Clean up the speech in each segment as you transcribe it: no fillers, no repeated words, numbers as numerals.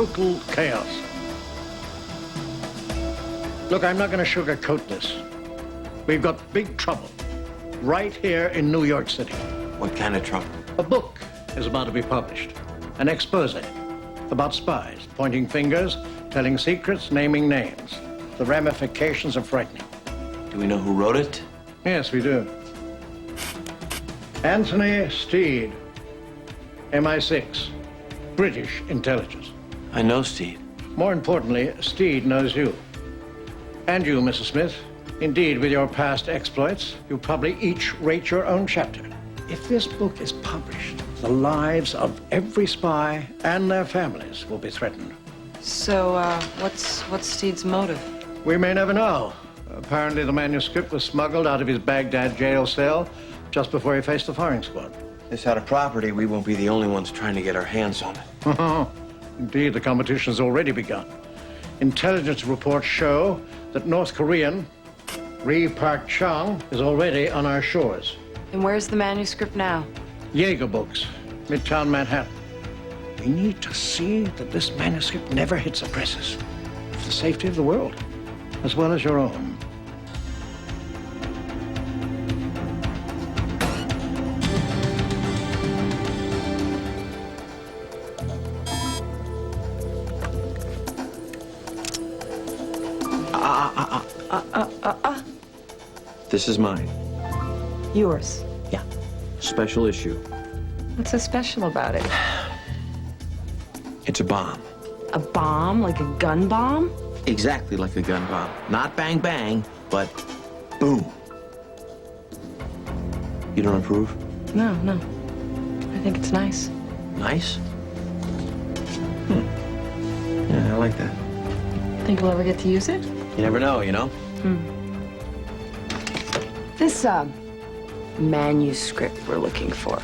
total chaos. Look, I'm not going to sugarcoat this. We've got big trouble right here in New York City. What kind of trouble? A book is about to be published, an expose about spies, pointing fingers, telling secrets, naming names. The ramifications are frightening. Do we know who wrote it? Yes, we do. Anthony Steed, MI6, British intelligence. I know Steve. More importantly, Steed knows you. And you, Mrs. Smith. Indeed, with your past exploits, you probably each rate your own chapter. If this book is published, the lives of every spy and their families will be threatened. So, what's Steed's motive? We may never know. Apparently, the manuscript was smuggled out of his Baghdad jail cell just before he faced the firing squad. This out of property, we won't be the only ones trying to get our hands on it. Indeed, the competition has already begun. Intelligence reports show that North Korean Ri Park Chung is already on our shores. And where's the manuscript now? Jaeger Books, Midtown Manhattan. We need to see that this manuscript never hits the presses. For the safety of the world, as well as your own. This is mine. Yours. Yeah. Special issue. What's so special about it? It's a bomb. A bomb? Like a gun bomb? Exactly like a gun bomb. Not bang bang, but boom. You don't approve? No. I think it's nice. Nice? Yeah, I like that. Think we'll ever get to use it? You never know, you know? This, manuscript we're looking for.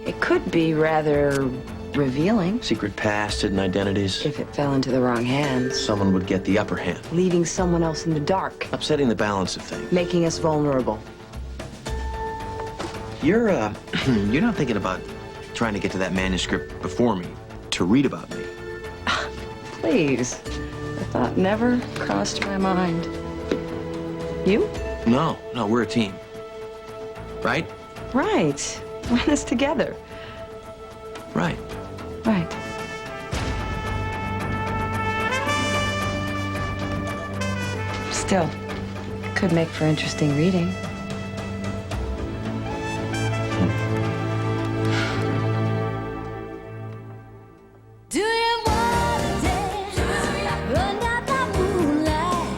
It could be rather revealing. Secret past, hidden identities. If it fell into the wrong hands. Someone would get the upper hand. Leaving someone else in the dark. Upsetting the balance of things. Making us vulnerable. You're not thinking about trying to get to that manuscript before me, to read about me. Please. The thought never crossed my mind. You? No, we're a team. Right? Right. We're in this together. Right. Right. Still, could make for interesting reading.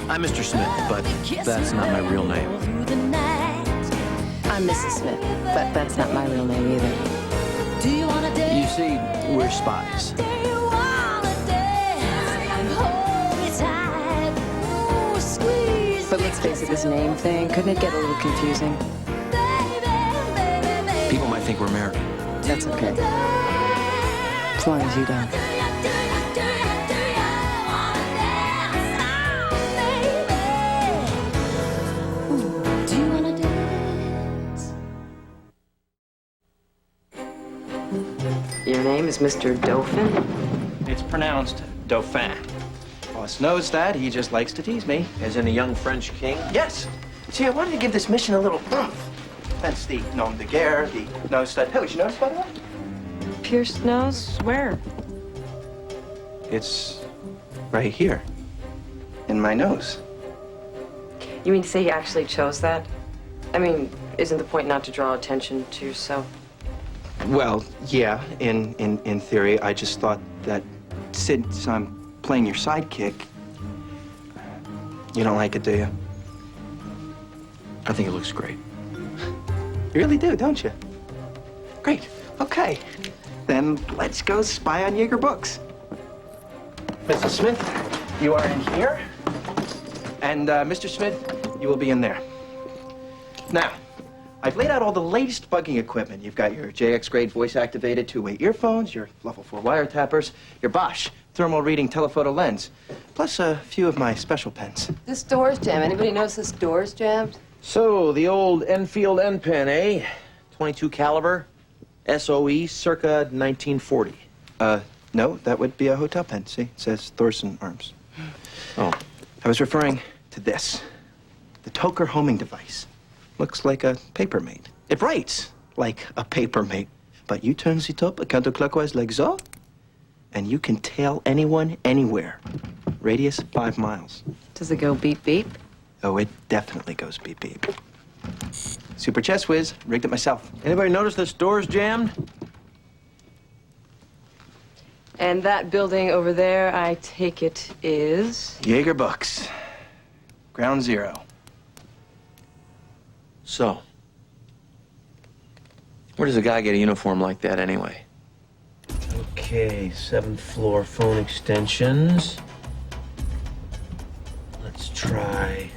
I'm Mr. Smith, but that's not my real name. I'm Mrs. Smith, but that's not my real name either. You see, we're spies. But let's face it, this name thing, couldn't it get a little confusing? People might think we're American. That's okay. As long as you don't. Your name is Mr. Dauphin? It's pronounced Dauphin. Boss knows that. He just likes to tease me. As in a young French king? Yes. See, I wanted to give this mission a little oomph. That's the nom de guerre, the nose stud. Hey, was you notice, by the way? Pierced nose? Where? It's right here. In my nose. You mean to say he actually chose that? I mean, isn't the point not to draw attention to yourself? Well, yeah, in theory. I just thought that since I'm playing your sidekick, you don't like it, do you? I think it looks great. You really do, don't you? Great. Okay. Then let's go spy on Jaeger Books. Mrs. Smith, you are in here. And, Mr. Smith, you will be in there. Now, I've laid out all the latest bugging equipment. You've got your JX grade voice-activated two-way earphones, your level 4 wiretappers, your Bosch thermal reading telephoto lens, plus a few of my special pens. This door's jammed. Anybody notice this door's jammed? So, the old Enfield N pen, eh? 22 caliber, SOE, circa 1940. No, that would be a hotel pen. See, it says Thorson Arms. Oh. I was referring to this. The Toker homing device. Looks like a papermate. It writes like a papermate. But you turn it up counterclockwise like so, and you can tell anyone anywhere. Radius 5 miles. Does it go beep beep? Oh, it definitely goes beep beep. Super chess whiz, rigged it myself. Anybody notice this door's jammed? And that building over there, I take it, is? Jaeger Books. Ground zero. So, where does a guy get a uniform like that anyway? Okay, 7th floor phone extensions. Let's try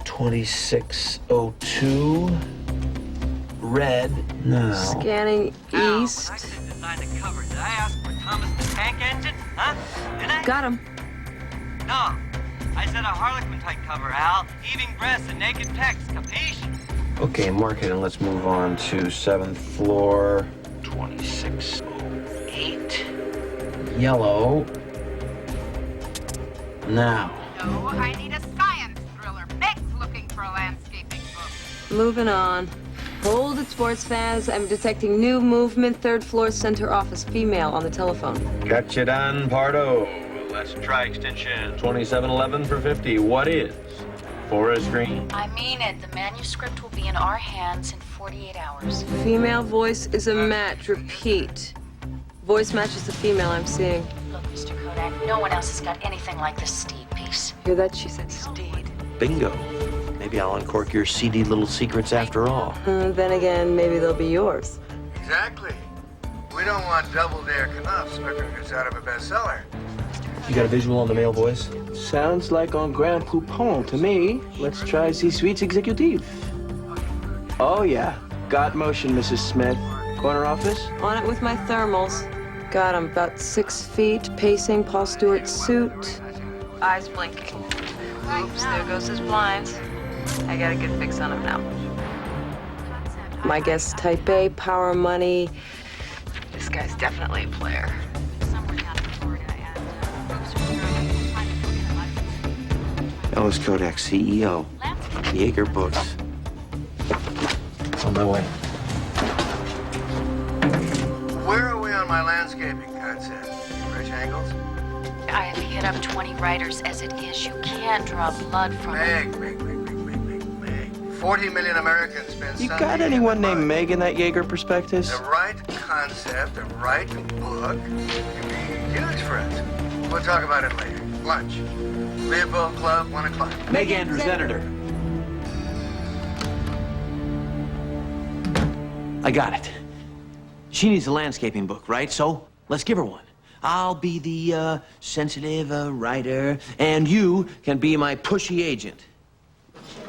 2602. Red. No. Scanning east. I didn't design the cover. Did I ask for Thomas the Tank Engine? Huh? Did I? Got him. No. I said a Harlequin-type cover, Al. Heaving breasts and naked pecs. Capiche? Okay, mark it and let's move on to 7th floor. 2608. Yellow. Now. No, I need a science thriller. Meg's looking for a landscaping book. Moving on. Hold it, sports fans. I'm detecting new movement. 3rd floor center office. Female on the telephone. Got you done, Pardo. Let's try extension 2711 for 50. What is forest green? I mean it. The manuscript will be in our hands in 48 hours. Female voice is a match. Repeat. Voice matches the female I'm seeing. Look, Mr. Kodak, no one else has got anything like this Steed piece. Hear that? She said Steed. Bingo. Maybe I'll uncork your seedy little secrets after all. Then again, maybe they'll be yours. Exactly. We don't want double-dare knuffs looking us out of a bestseller. You got a visual on the male voice? Sounds like on Grand Poupon to me. Let's try the suites executive. Oh, yeah. Got motion, Mrs. Smith. Corner office? On it with my thermals. Got him about 6 feet, pacing, Paul Stewart suit. Eyes blinking. Oops, there goes his blinds. I got a good fix on him now. My guess, type A, power money. This guy's definitely a player. Ellis Kodak, CEO. Jaeger Books. On my way. Where are we on my landscaping concept? Fresh angles? I have hit up 20 writers as it is. You can't draw blood from it. Meg. 40 million Americans spend You Sunday got in anyone the named mud. Meg in that Jaeger prospectus? The right concept, the right book can be huge for us. We'll talk about it later. Lunch. Leopold Club, 1 o'clock. Meg Andrews, editor. I got it. She needs a landscaping book, right? So let's give her one. I'll be the sensitive writer, and you can be my pushy agent.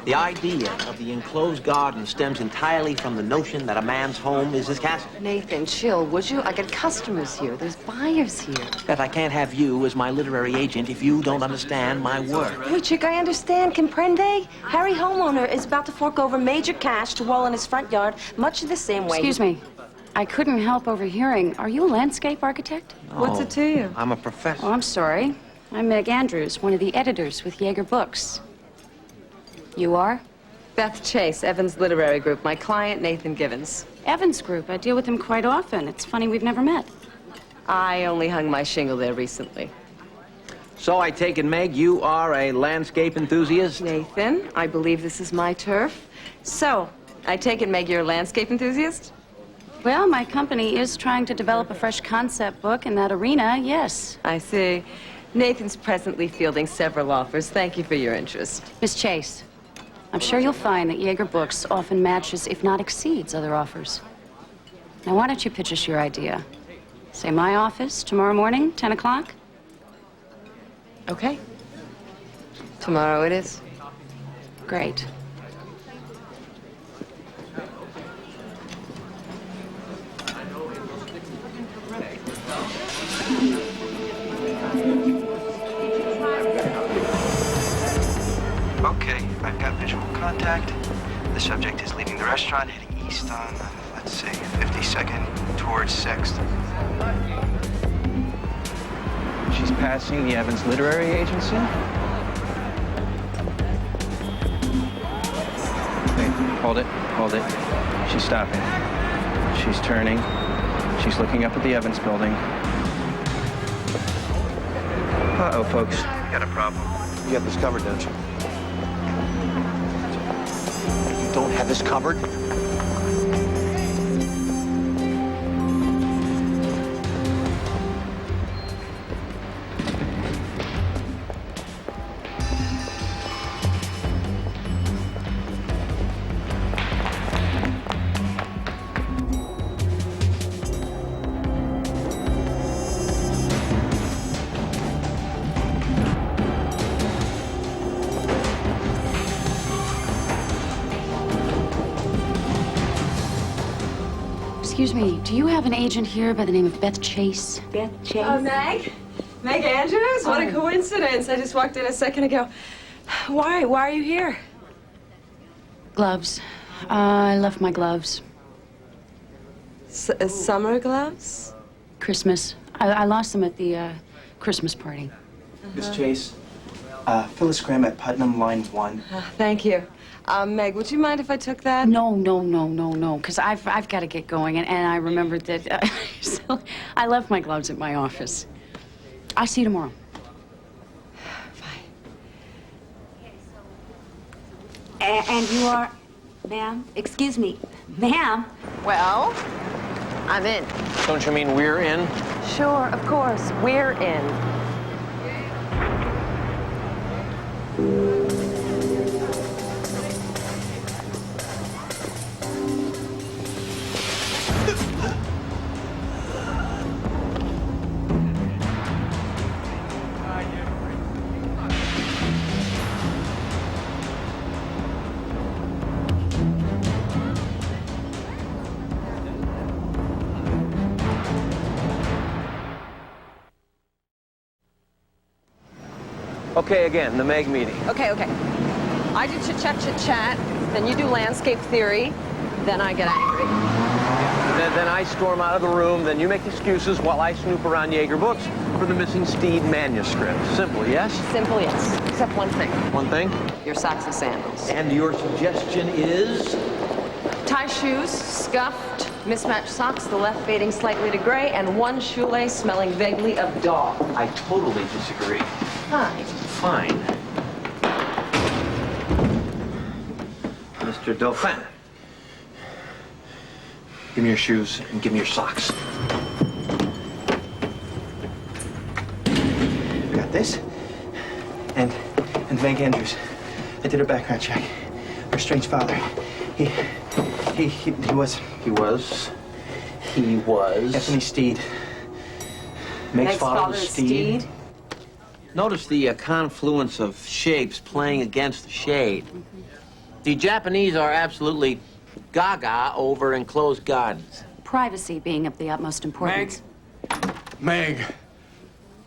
The idea of the enclosed garden stems entirely from the notion that a man's home is his castle. Nathan, chill, would you? I got customers here. There's buyers here. That I can't have you as my literary agent if you don't understand my work. Hey, chick, I understand. Comprende? Harry homeowner is about to fork over major cash to wall in his front yard, much the same way. Excuse me. I couldn't help overhearing. Are you a landscape architect? What's it to you? I'm a professor. Oh, I'm sorry. I'm Meg Andrews, one of the editors with Jaeger Books. You are? Beth Chase, Evans Literary Group. My client, Nathan Givens. Evans Group. I deal with him quite often. It's funny we've never met. I only hung my shingle there recently. So I take it, Meg, you are a landscape enthusiast? Nathan, I believe this is my turf. So, I take it, Meg, you're a landscape enthusiast? Well, my company is trying to develop a fresh concept book in that arena, yes. I see. Nathan's presently fielding several offers. Thank you for your interest. Miss Chase, I'm sure you'll find that Jaeger Books often matches, if not exceeds, other offers. Now, why don't you pitch us your idea? Say my office, tomorrow morning, 10 o'clock? Okay. Tomorrow it is. Great. Okay, I've got visual contact. The subject is leaving the restaurant, heading east on Let's see, 52nd towards 6th. She's passing the Evans Literary Agency. Wait, hold it. She's stopping. She's turning. She's looking up at the Evans building. Uh-oh, folks. We got a problem. You got this covered, don't you? You don't have this covered? Excuse me, do you have an agent here by the name of Beth Chase? Beth Chase. Oh, Meg? Meg Andrews? What a coincidence. I just walked in a second ago. Why? Why are you here? Gloves. I left my gloves. Summer gloves? Christmas. I lost them at the Christmas party. Miss Chase, Phyllis Graham at Putnam, line 1. Thank you. Meg, would you mind if I took that? No, because I've got to get going, and I remembered that so I left my gloves at my office. I'll see you tomorrow. Bye. And you are, ma'am? Excuse me, ma'am? Well, I'm in. Don't you mean we're in? Sure, of course. We're in. Okay, again, the Meg meeting. Okay. I do chit-chat, then you do landscape theory, then I get angry. Then I storm out of the room, then you make excuses while I snoop around Jaeger books for the missing Steed manuscript. Simple, yes? Simple, yes. Except one thing. One thing? Your socks and sandals. And your suggestion is? Tie shoes, scuffed, mismatched socks, the left fading slightly to gray, and one shoelace smelling vaguely of dog. I totally disagree. Fine. Fine. Mr. Dauphin, give me your shoes and give me your socks. Got this. And Meg Andrews. I did her background check. Her strange father. He was Anthony Steed. Meg's father was Steed. Notice the confluence of shapes playing against the shade. The Japanese are absolutely gaga over enclosed gardens. Privacy being of the utmost importance. Meg,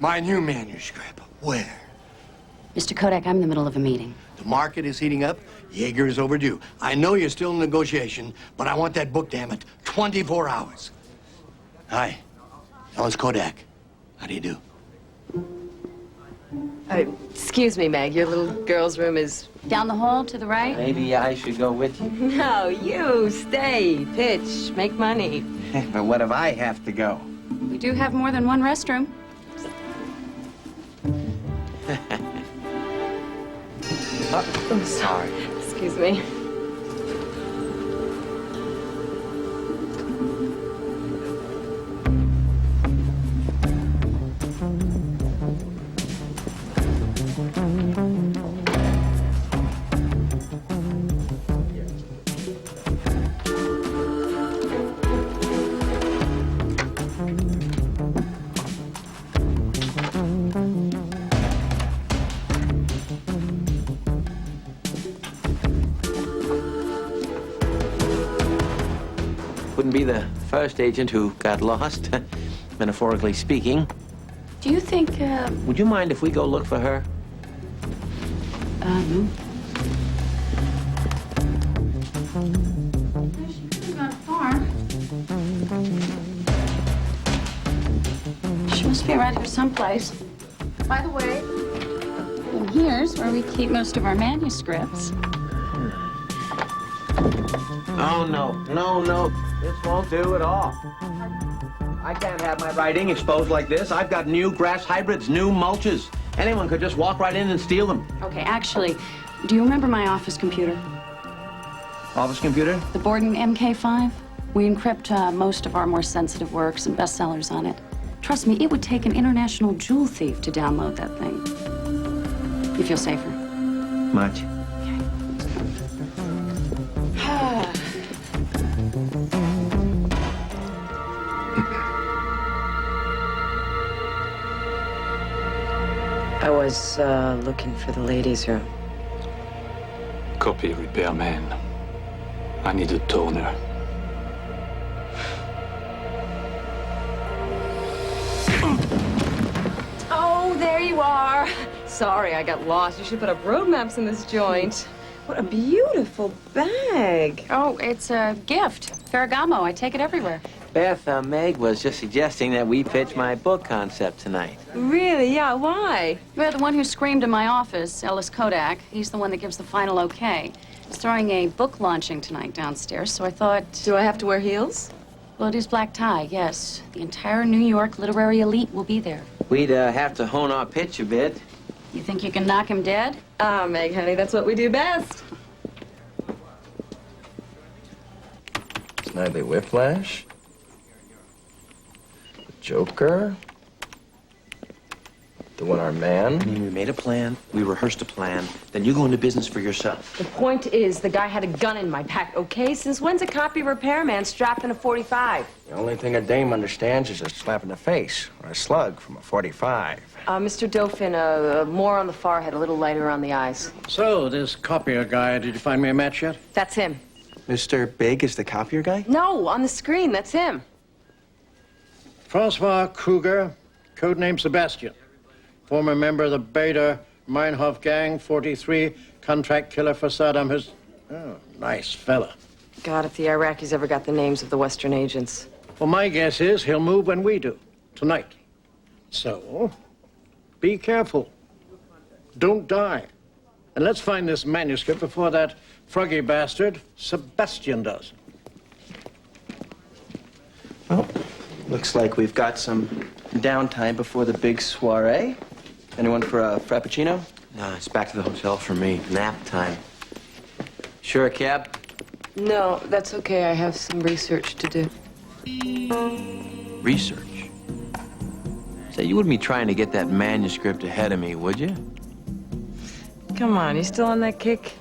my new manuscript. Where? Mr. Kodak, I'm in the middle of a meeting. The market is heating up. Jaeger is overdue. I know you're still in negotiation, but I want that book, damn it, 24 hours. Hi. That was Kodak. How do you do? Excuse me, Meg, your little girl's room is... Down the hall to the right? Maybe I should go with you. No, you stay, pitch, make money. But what if I have to go? We do have more than one restroom. I'm sorry. Excuse me. Wouldn't be the first agent who got lost, metaphorically speaking. Do you think, Would you mind if we go look for her? no. She could have gone far. must be around here someplace. By the way, and here's where we keep most of our manuscripts. Oh, no. This won't do at all. I can't have my writing exposed like this. I've got new grass hybrids, new mulches. Anyone could just walk right in and steal them. Okay, actually, do you remember my office computer? Office computer? The Borden MK5? We encrypt most of our more sensitive works and bestsellers on it. Trust me, it would take an international jewel thief to download that thing. You feel safer? Much. I was looking for the ladies' room. Copy repairman. I need a toner. Oh, there you are. Sorry, I got lost. You should put up road maps in this joint. What a beautiful bag. Oh, it's a gift. Ferragamo. I take it everywhere. Beth, Meg was just suggesting that we pitch my book concept tonight. Really? Yeah, why? Well, the one who screamed in my office, Ellis Kodak, he's the one that gives the final okay. He's throwing a book launching tonight downstairs, so I thought... Do I have to wear heels? Well, it is black tie, yes. The entire New York literary elite will be there. We'd have to hone our pitch a bit. You think you can knock him dead? Ah, Meg, honey, that's what we do best. Snidely Whiplash. Joker. The one-armed man. I mean, we made a plan, we rehearsed a plan, then you go into business for yourself. The point is, the guy had a gun in my back, okay? Since when's a copy repairman strapped in a 45? The only thing a dame understands is a slap in the face or a slug from a 45. Mr. Dauphin, more on the forehead, a little lighter on the eyes. So, this copier guy, did you find me a match yet? That's him. Mr. Big is the copier guy? No, on the screen, that's him. Francois Kruger, codename Sebastian. Former member of the Bader Meinhof gang, 43, contract killer for Saddam Hussein. Oh, nice fella. God, if the Iraqis ever got the names of the Western agents. Well, my guess is he'll move when we do, tonight. So, be careful. Don't die. And let's find this manuscript before that froggy bastard, Sebastian, does. Well, looks like we've got some downtime before the big soiree. Anyone for a frappuccino? No, it's back to the hotel for me. Nap time. Sure, Cap? No, that's okay. I have some research to do. Research? Say, you wouldn't be trying to get that manuscript ahead of me, would you? Come on, you still on that kick?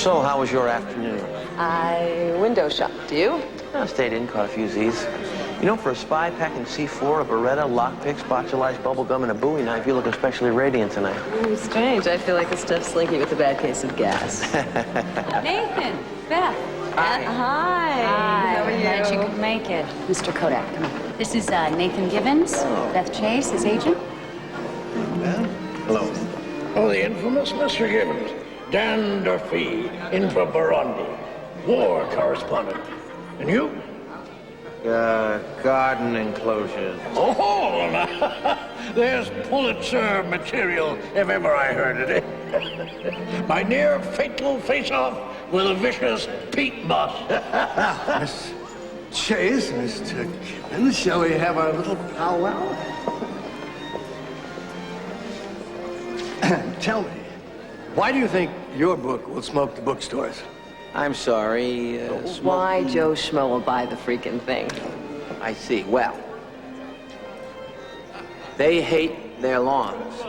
So, how was your afternoon? I window shopped. You? I stayed in, caught a few Z's. You know, for a spy packing C4, a Beretta, lockpicks, botulized bubble gum, and a Bowie knife, you looking especially radiant tonight. Strange. I feel like a stuffed slinky with a bad case of gas. Nathan, Beth. Hi. How are you? Glad you could make it. Mr. Kodak, come on. This is Nathan Givens, Beth Chase, his agent. Hello. Oh, the infamous Mr. Gibbons. Dan Durfee, in for Burundi. War correspondent. And you? Garden enclosures. Oh, now, there's Pulitzer material, if ever I heard it. My near fatal face-off with a vicious peat moss. Miss Chase, Mr. Gibbons, shall we have our little powwow? Tell me, why do you think your book will smoke the bookstores? I'm sorry. Why Joe Schmo will buy the freaking thing? I see. Well, they hate their lawns.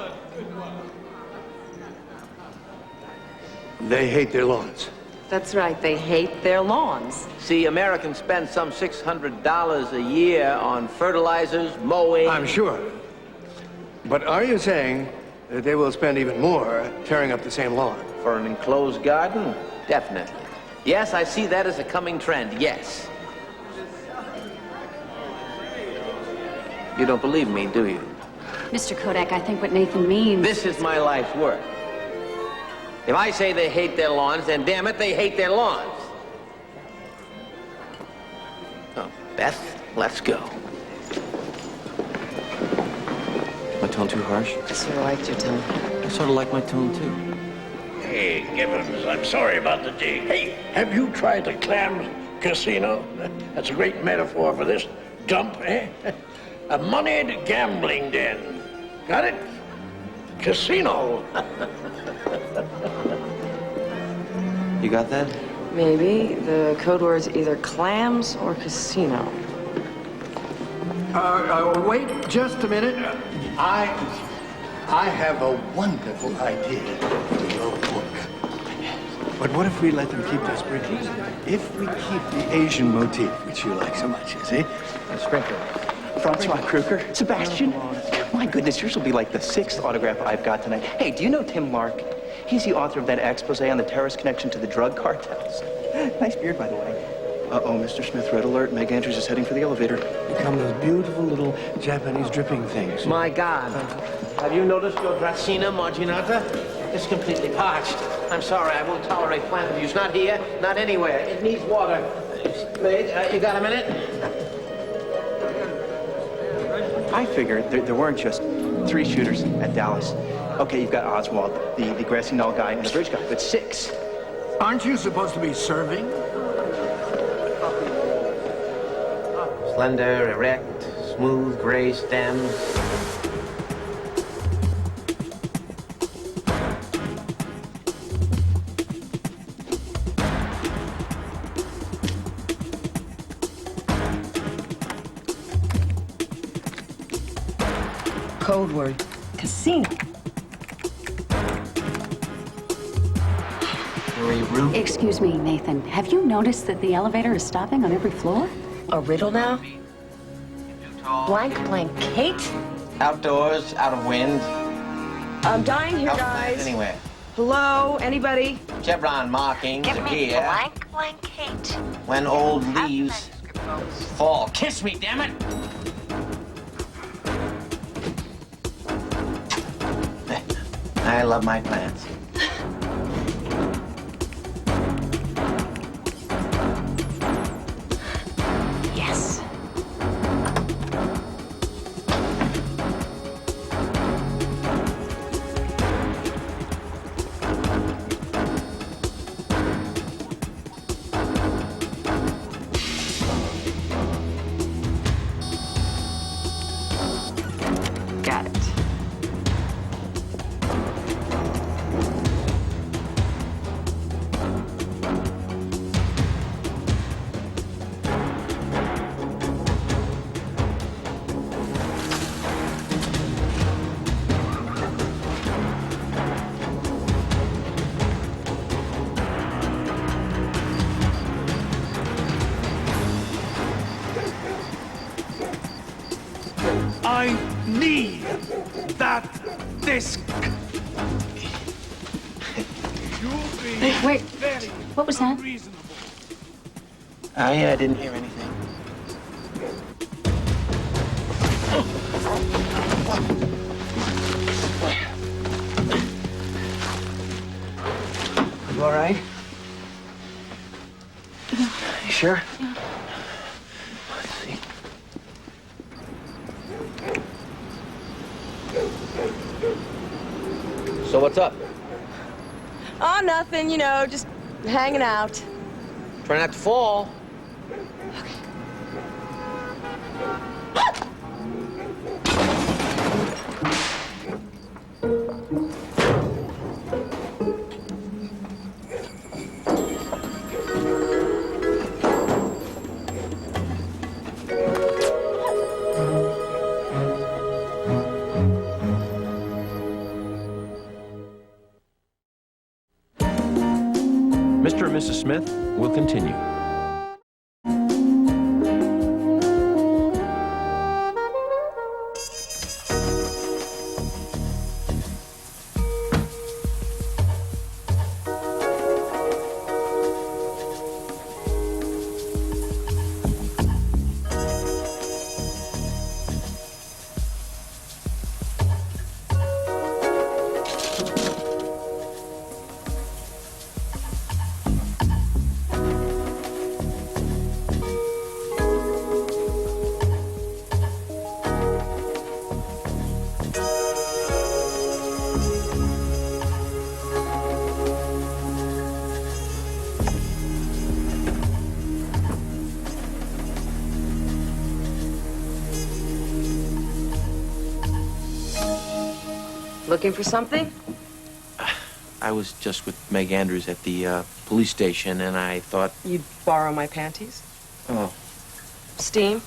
They hate their lawns. That's right. They hate their lawns. See, Americans spend some $600 a year on fertilizers, mowing. I'm sure. But are you saying that they will spend even more tearing up the same lawn? For an enclosed garden? Definitely. Yes, I see that as a coming trend, yes. You don't believe me, do you? Mr. Kodak, I think what Nathan means... This is my life's work. If I say they hate their lawns, then damn it, they hate their lawns. Oh, Beth, let's go. My tone too harsh? I sort of liked your tone. I sort of like my tone, too. Hey, Gibbons, I'm sorry about the dig. Hey, have you tried the Clams Casino? That's a great metaphor for this dump, eh? A moneyed gambling den. Got it? Casino. You got that? Maybe. The code word's either clams or casino. Wait just a minute. I have a wonderful idea for your book. But what if we let them keep those sprinkles? If we keep the Asian motif, which you like so much, you see? Sprinkle. Francois Kruger, Sebastian. My goodness, yours will be like the 6th autograph I've got tonight. Hey, do you know Tim Lark? He's the author of that expose on the terrorist connection to the drug cartels. Nice beard, by the way. Uh-oh, Mr. Smith, red alert. Meg Andrews is heading for the elevator. Become those beautiful little Japanese dripping things. My God. Have you noticed your Dracena marginata? It's completely parched. I'm sorry, I won't tolerate plant abuse. Not here, not anywhere. It needs water. Wait, you got a minute? I figured there weren't just 3 shooters at Dallas. Okay, you've got Oswald, the grassy knoll guy, and the bridge guy, but 6. Aren't you supposed to be serving? Slender, erect, smooth gray stems. Code word casino. Excuse me, Nathan. Have you noticed that the elevator is stopping on every floor? A riddle now? Blank, Kate? Outdoors, out of wind. I'm dying here, Outside, guys. anywhere. Hello? Anybody? Chevron markings appear Kate. when old leaves fall. Kiss me, damn it! I love my plants. Yes. Got it. I need that disc. Wait, what was that? I didn't hear anything. You all right? You sure? Yeah. Let's see. So what's up? Oh, nothing, you know, just hanging out. Try not to fall. Mr. and Mrs. Smith will continue. Looking for something? I was just with Meg Andrews at the police station, and I thought... You'd borrow my panties? Oh, Steam?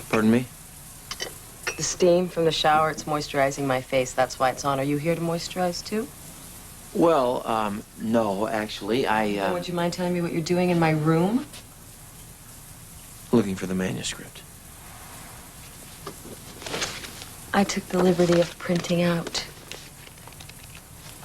pardon me? The steam from the shower, it's moisturizing my face. That's why it's on. Are you here to moisturize, too? Well, no, actually, Would you mind telling me what you're doing in my room? looking for the manuscript. I took the liberty of printing out.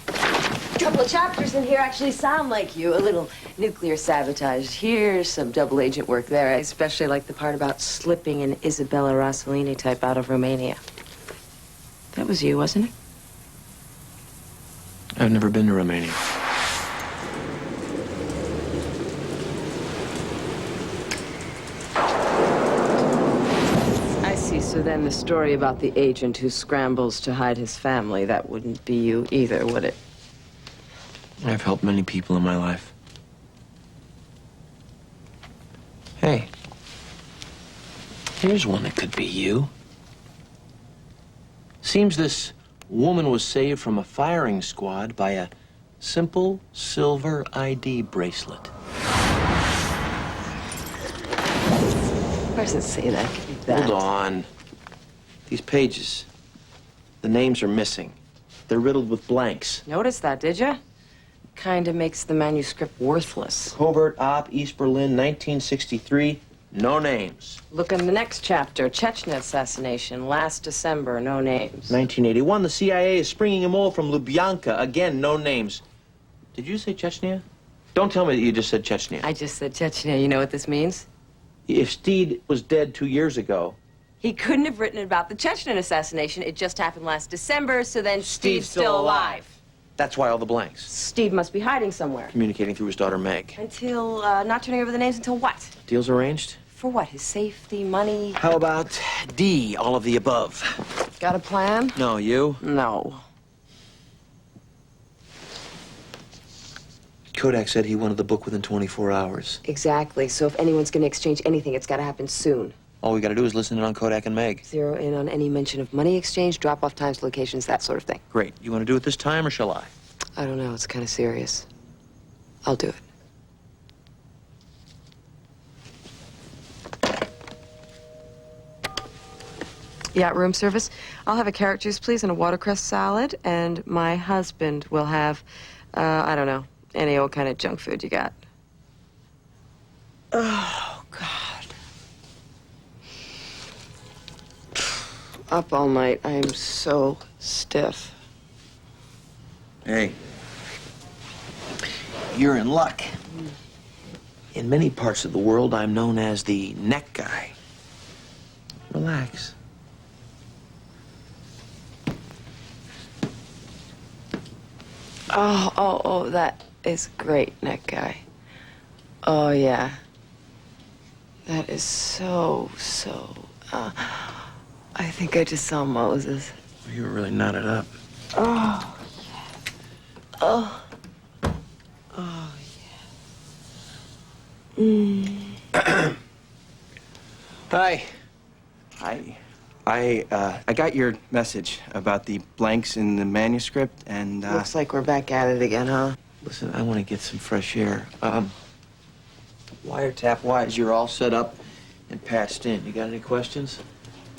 A couple of chapters in here actually sound like you. A little nuclear sabotage here, some double agent work there. I especially like the part about slipping an Isabella Rossellini type out of Romania. That was you, wasn't it? I've never been to Romania. I see. So then the story about the agent who scrambles to hide his family, that wouldn't be you either, would it? I've helped many people in my life. Hey, here's one that could be you. Seems this woman was saved from a firing squad by a simple silver ID bracelet. Where does it say that? Keep that. Hold on. These pages, the names are missing. They're riddled with blanks. Noticed that, did you? Kinda makes the manuscript worthless. Covert Op, East Berlin, 1963. No names. Look in the next chapter. Chechnya assassination, last December, no names. 1981, the CIA is springing a mole from Lubyanka. Again, no names. Did you say Chechnya? Don't tell me that you just said Chechnya. I just said Chechnya. You know what this means? If Steed was dead 2 years ago... He couldn't have written about the Chechen assassination. It just happened last December, so then Steve's still alive. That's why all the blanks. Steve must be hiding somewhere. Communicating through his daughter, Meg. Until, not turning over the names until what? Deals arranged? For what? His safety, money? How about D, all of the above? Got a plan? No, you? No. Kodak said he wanted the book within 24 hours. Exactly. So if anyone's going to exchange anything, it's got to happen soon. All we gotta do is listen in on Kodak and Meg. Zero in on any mention of money exchange, drop-off times, locations, that sort of thing. Great. You want to do it this time, or shall I? I don't know. It's kind of serious. I'll do it. Yeah, room service. I'll have a carrot juice, please, and a watercress salad. And my husband will have, I don't know, any old kind of junk food you got. Oh, God. up all night. I am so stiff. Hey, you're in luck. In many parts of the world, I'm known as the neck guy. Relax. Oh, that is great, neck guy. Oh, yeah. That is so. I think I just saw Moses. You were really knotted up. Oh, yeah. Oh, yeah. Hi. Hi. I got your message about the blanks in the manuscript, and Looks like we're back at it again, huh? Listen, I want to get some fresh air. Wiretap-wise, you're all set up and patched in. You got any questions?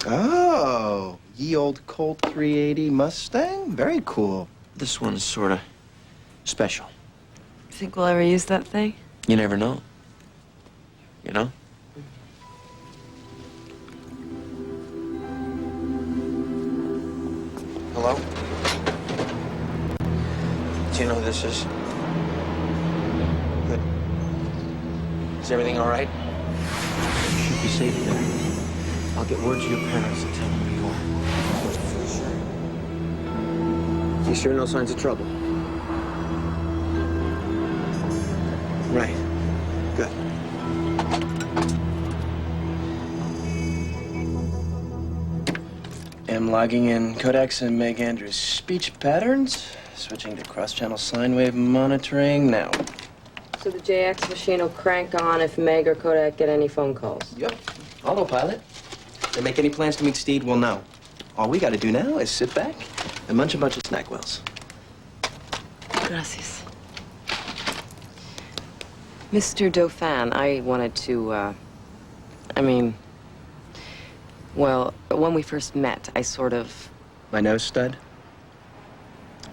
Oh, ye old Colt 380 Mustang? Very cool. This one's sort of special. Think we'll ever use that thing? You never know. You know? Hello? Do you know who this is? Good. Is everything all right? You should be safe there. I'll get word to your parents and tell them where you are. You sure no signs of trouble? Right. Good. Am logging in Codex and Meg Andrews' speech patterns. Switching to cross-channel sine wave monitoring now. So the JX machine will crank on if Meg or Kodak get any phone calls. Yep. Autopilot. If they make any plans to meet Steed, we'll know. All we gotta do now is sit back and munch a bunch of snack wells. Gracias. Mr. Dauphin, I wanted to, well, when we first met, I sort of... My nose stud?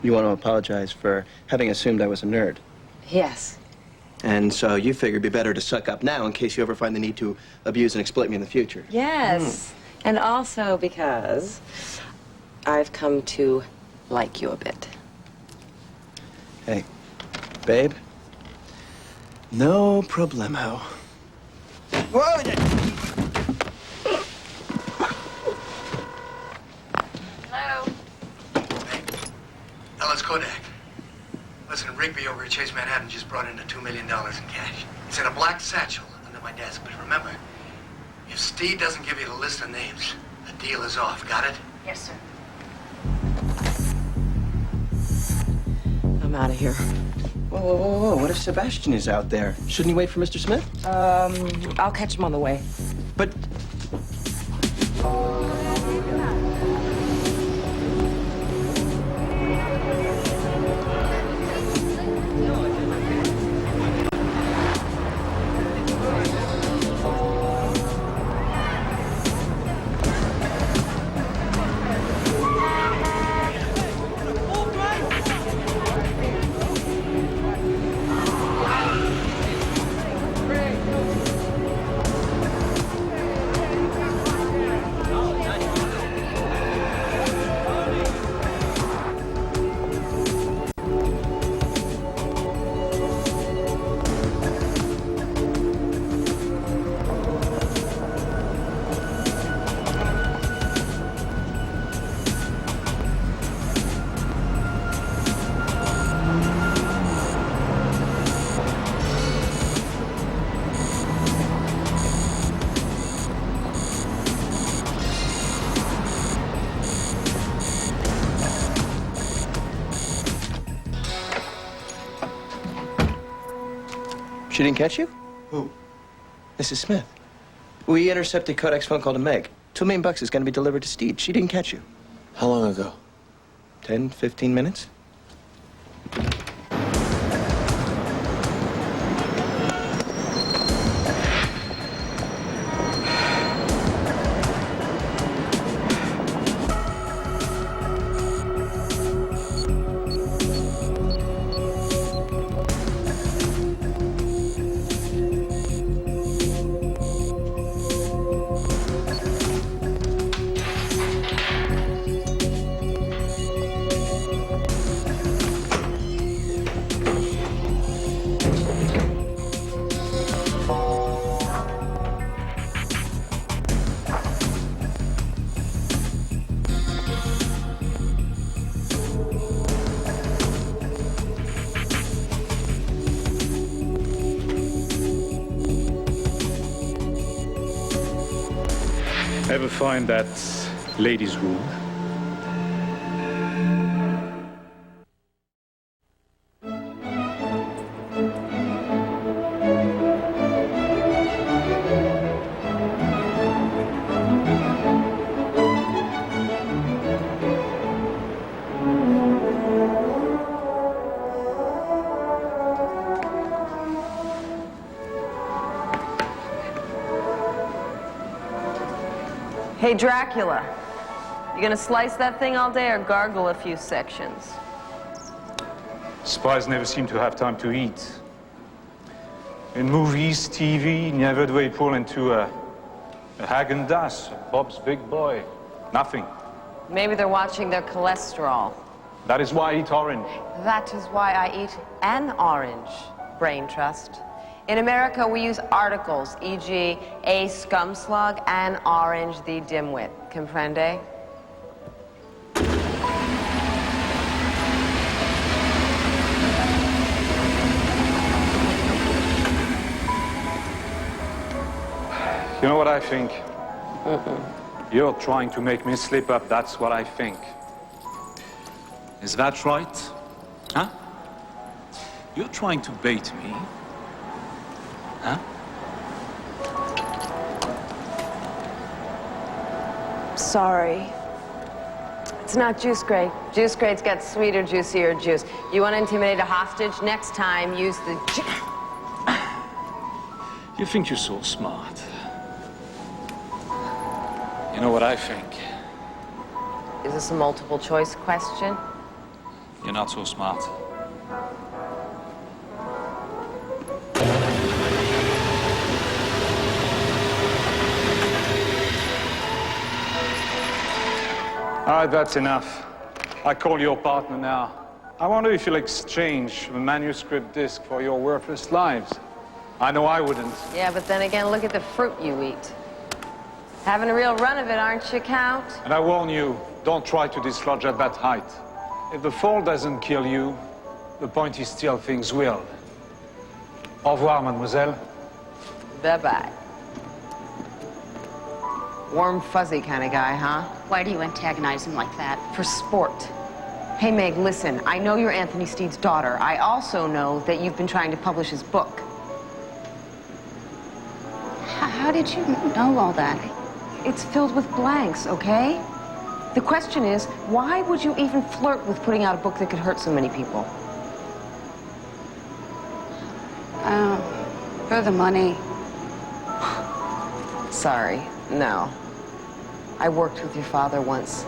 You want to apologize for having assumed I was a nerd. Yes. And so you figure it'd be better to suck up now in case you ever find the need to abuse and exploit me in the future. Yes. And also because I've come to like you a bit. Hey, babe. No problemo. Whoa! Hello. Ellis Kodak. Listen, Rigby over at Chase Manhattan just brought in $2 million in cash. It's in a black satchel under my desk. But remember, if Steve doesn't give you the list of names, the deal is off. Got it? Yes, sir. I'm out of here. Whoa. What if Sebastian is out there? Shouldn't he wait for Mr. Smith? I'll catch him on the way. But... She didn't catch you? Who? Mrs. Smith. We intercepted Kodak's phone call to Meg. $2 million is going to be delivered to Steed. She didn't catch you. How long ago? 10, 15 minutes? never find that ladies' room. Hey, Dracula. You gonna slice that thing all day or gargle a few sections? Spies never seem to have time to eat. In movies, TV, never do they pull into a Häagen-Dazs, a Bob's Big Boy. Nothing. Maybe they're watching their cholesterol. That is why I eat orange. That is why I eat an orange, Brain Trust. In America, we use articles, e.g., a scumslug, an orange, the dimwit. Comprende? You know what I think? You're trying to make me slip up, that's what I think. Is that right? Huh? You're trying to bait me. Huh? Sorry. It's not juice grade. Juice grade's got sweeter, juicier juice. You want to intimidate a hostage? Next time, use the You think you're so smart. You know what I think? Is this a multiple choice question? You're not so smart. All right, that's enough. I call your partner now. I wonder if you'll exchange the manuscript disc for your worthless lives. I know I wouldn't. Yeah, but then again, look at the fruit you eat. Having a real run of it, aren't you, Count? And I warn you, don't try to dislodge at that height. If the fall doesn't kill you, the point is still things will. Au revoir, mademoiselle. Bye-bye. Warm, fuzzy kind of guy, huh? Why do you antagonize him like that? For sport. Hey, Meg, listen. I know you're Anthony Steed's daughter. I also know that you've been trying to publish his book. How did you know all that? It's filled with blanks, okay? The question is, why would you even flirt with putting out a book that could hurt so many people? For the money. Sorry, no. I worked with your father once.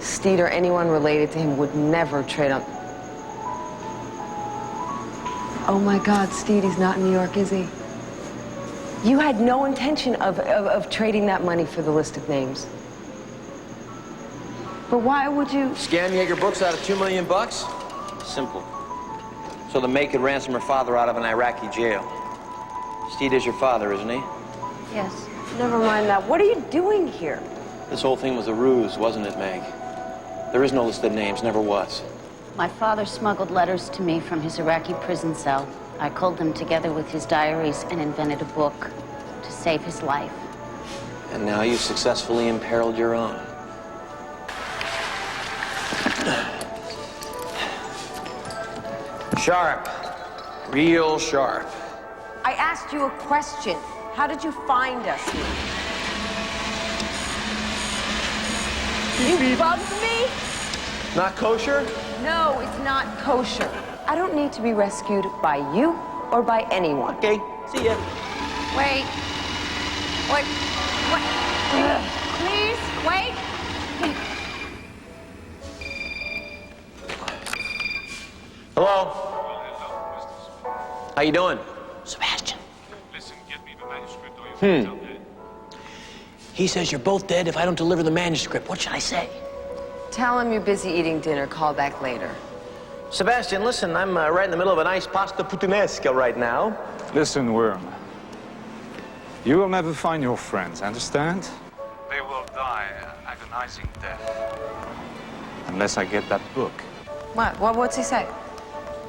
Steed or anyone related to him would never trade on... Oh my God, Steed, he's not in New York, is he? You had no intention of trading that money for the list of names. But why would you... Scam Yeager books out of $2 million bucks? Simple. So the May could ransom her father out of an Iraqi jail. Steed is your father, isn't he? Yes. Never mind that. What are you doing here? This whole thing was a ruse, wasn't it, Meg? There is no list of names, never was. My father smuggled letters to me from his Iraqi prison cell. I culled them together with his diaries and invented a book to save his life. And now you've successfully imperiled your own. Sharp. Real sharp. I asked you a question. How did you find us here? You bugged me? Not kosher? No, it's not kosher. I don't need to be rescued by you or by anyone. Okay, see ya. Wait. Wait. Wait. Please, wait. Hello? How you doing? Sebastian. Listen, get me the manuscript or you'll tell me. He says you're both dead if I don't deliver the manuscript. What should I say? Tell him you're busy eating dinner. Call back later. Sebastian, listen, I'm right in the middle of a nice pasta puttanesca right now. Listen, Worm. You will never find your friends, understand? They will die an agonizing death. Unless I get that book. What's he say?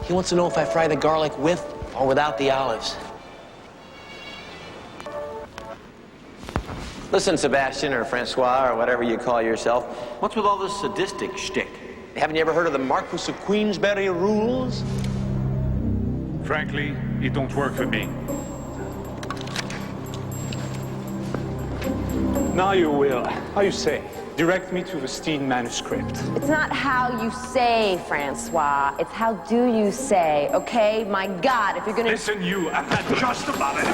He wants to know if I fry the garlic with or without the olives. Listen, Sebastian or Francois or whatever you call yourself, what's with all this sadistic shtick? Haven't you ever heard of the Marquis of Queensberry rules? Frankly, it don't work for me. Now you will, how you say, direct me to the Steed manuscript. It's not how you say, Francois. It's how do you say, okay? My God, if you're gonna... Listen, you, I'm not just about it.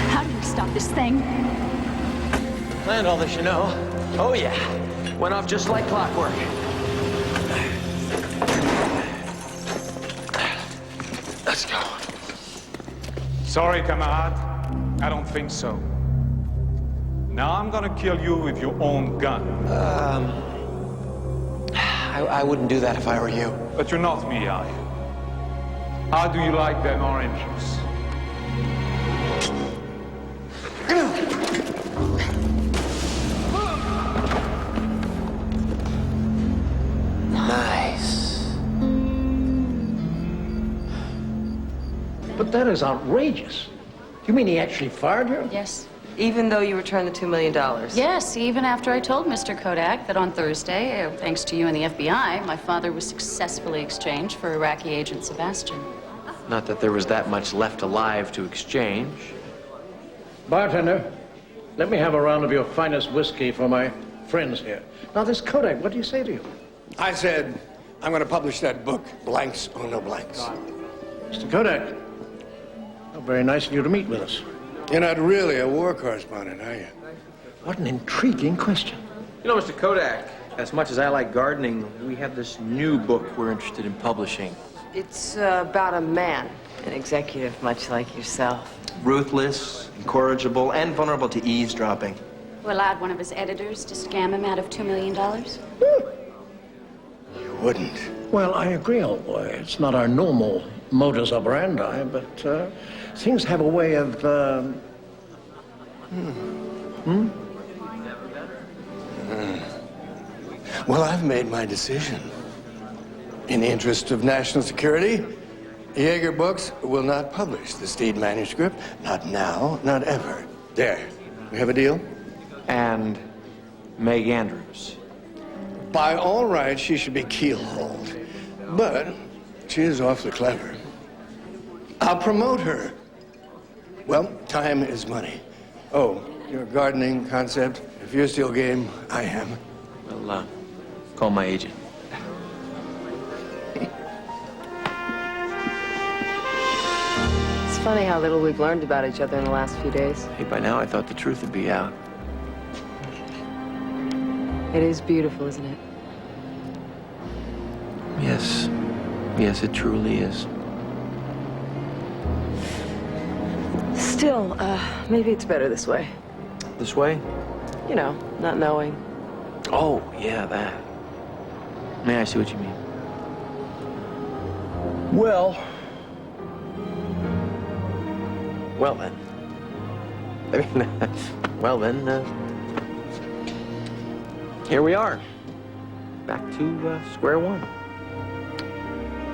How do you stop this thing? Planned all this, you know. Oh, yeah. Went off just like clockwork. Let's go. Sorry, camarade. I don't think so. Now I'm gonna kill you with your own gun. I wouldn't do that if I were you. But you're not me, are you? How do you like them oranges? Nice. But that is outrageous. You mean he actually fired you? Yes. Even though you returned the $2 million? Yes, even after I told Mr. Kodak that on Thursday, thanks to you and the FBI, my father was successfully exchanged for Iraqi agent Sebastian. Not that there was that much left alive to exchange. Bartender, let me have a round of your finest whiskey for my friends here. Now, this Kodak, what do you say to you? I said, I'm going to publish that book, Blanks or No Blanks. Mr. Kodak, how very nice of you to meet with us. You're not really a war correspondent, are you? What an intriguing question. You know, Mr. Kodak, as much as I like gardening, we have this new book we're interested in publishing. It's about a man, an executive much like yourself. Ruthless, incorrigible, and vulnerable to eavesdropping. Who allowed one of his editors to scam him out of $2 million? You wouldn't. Well, I agree, old boy. It's not our normal modus operandi, but things have a way of, Well, I've made my decision. In the interest of national security, Jaeger Books will not publish the Steed manuscript. Not now, not ever. There. We have a deal? And Meg Andrews. By all rights, she should be keel-hauled. But she is awfully clever. I'll promote her. Well, time is money. Oh, your gardening concept, if you're still game, I am. Well, call my agent. It's funny how little we've learned about each other in the last few days. Hey, by now I thought the truth would be out. It is beautiful, isn't it? Yes. Yes, it truly is. Still, maybe it's better this way. This way? You know, not knowing. Oh, yeah, that. May I see what you mean? Well then. I mean, well then, Here we are. Back to square one.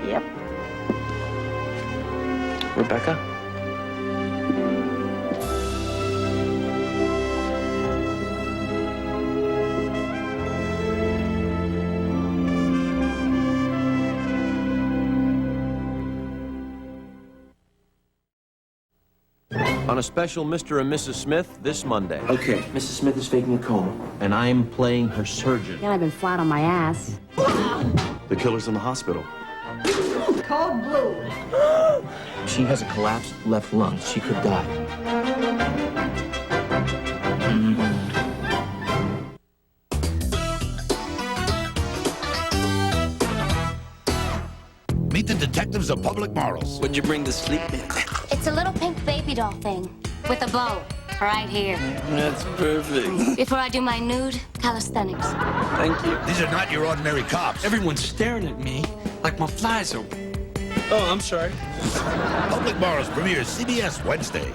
Yep. Rebecca? On a special Mr. and Mrs. Smith this Monday. Okay, Mrs. Smith is faking a coma, and I'm playing her surgeon. Yeah, I've been flat on my ass. The killer's in the hospital. Cold blue. She has a collapsed left lung. She could die. Meet the detectives of public morals. What'd you bring to sleep in? It's a little pink baby doll thing with a bow right here. That's perfect. Before I do my nude calisthenics. Thank you. These are not your ordinary cops. Everyone's staring at me like my fly's open. Oh, I'm sorry. Public Morals premieres CBS Wednesday.